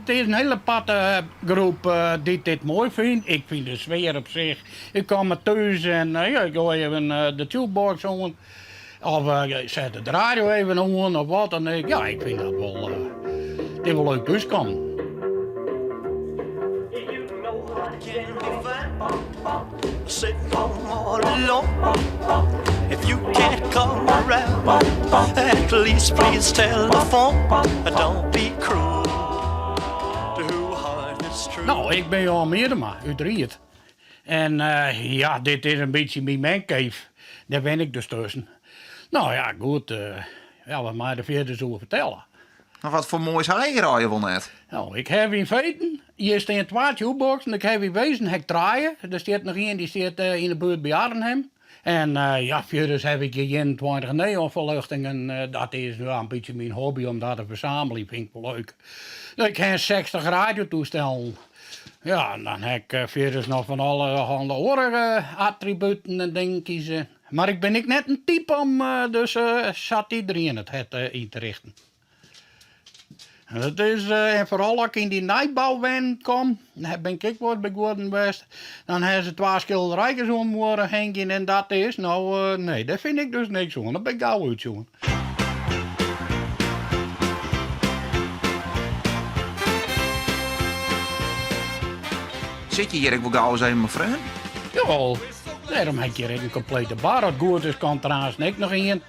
Het is een hele aparte groep die dit mooi vindt. Ik vind de sfeer op zich. Ik kom maar thuis en ja, ik gooi even de tubebox aan. Of zet de radio even aan of wat. En ja, ik vind dat wel, dit wel leuk thuiskomen. Sitting home all alone. If you can't come around, at least please telephone. Don't be cruel to who heart is true. Nou, ik ben Johan Meerdema uit Riet. En ja, dit is een beetje mijn mancave. Daar ben ik dus tussen. Nou ja, goed. Ja, wat mij er verder zo vertellen. Maar wat voor moois rijden je wel net? Nou, ik heb in feite, hier staat 2 tubebox en ik heb in wezen hek draaien. Er staat nog één die staat in de buurt bij Arnhem. En ja, verder heb ik hier 21 neonverluchtingen. Dat is ja, een beetje mijn hobby om dat te verzamelen. Vind ik wel leuk. Ik heb 60 radiotoestellen. Ja, en dan heb ik verder nog van alle andere attributen en dingetjes. Maar ik ben ik net een type om dus zat iedereen het in te richten. Het is, en vooral als ik in die nijbouwwen kom, dan ben ik wat geworden geweest, dan hebben ze 2 schilderijtjes om worden hangen en dat is, nou nee, dat vind ik dus niks van, dat ben ik gauw uit, jongen. Zit je hier ik wil gauw eens even mijn vriend? Jawel, daarom heb ik hier een complete bar, het goed is, kan trouwens niks nog in.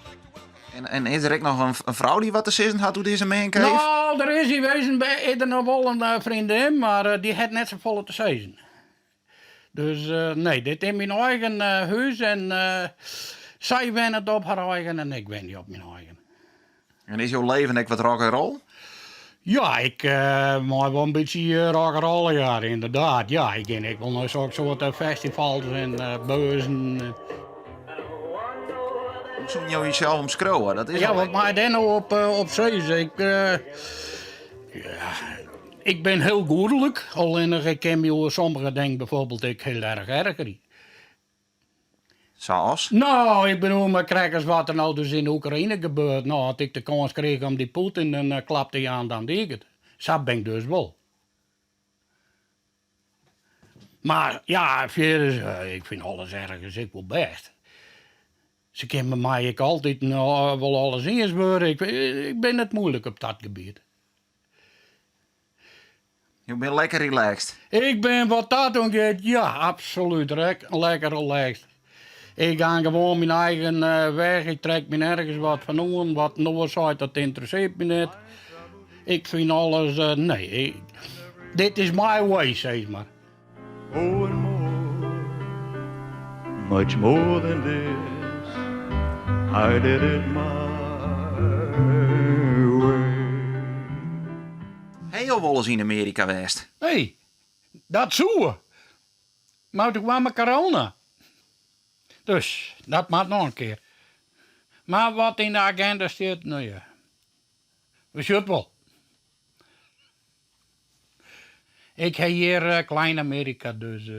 En is er ook nog een vrouw die wat te zeggen had hoe deze man kreeg? Nou, er is hier wezen bij er nog wel een vriendin, maar die heeft net zo volle te zeggen. Dus nee, dit is mijn eigen huis en zij wen het op haar eigen en ik wen die op mijn eigen. En is jouw leven ook wat rock'n'roll? Ja, ik maak wel een beetje rock'n'roll, ja, inderdaad. Ja, ik ken wel nog zo'n soort festivals en beurzen. Hoe zou je jezelf omschreeuwen? Dat is Ja, al- wat mij dan nou op zee. Ik ben heel goedelijk. Alleen ik ken me sommige dingen bijvoorbeeld ik heel erg erger. Zoals? Nou, ik bedoel, maar kijk eens wat er nou dus in de Oekraïne gebeurt. Nou, had ik de kans kreeg om die Poetin, dan klapte hij aan, dan deed ik het. Dat ben ik dus wel. Maar ja, verder, ik vind alles ergens ik wel best. Ze kennen mij ik altijd nou, wel alles inspeuren. Ik ben net moeilijk op dat gebied. Je bent lekker relaxed. Ik ben wat dat gaat, ja, absoluut. Lekker relaxed. Ik ga gewoon mijn eigen weg. Ik trek me nergens wat van aan. Wat Noordzijde, dat interesseert me niet. Ik vind alles, nee. Dit is my way, zeg maar. Oh, and more, much more than this, I did it my way. Hey, je wel eens in Amerika geweest? Hé, dat zo. Maar toen kwam corona. Dus, dat maakt nog een keer. Maar wat in de agenda staat, nou ja. We zullen wel. Ik heb hier Klein Amerika, dus...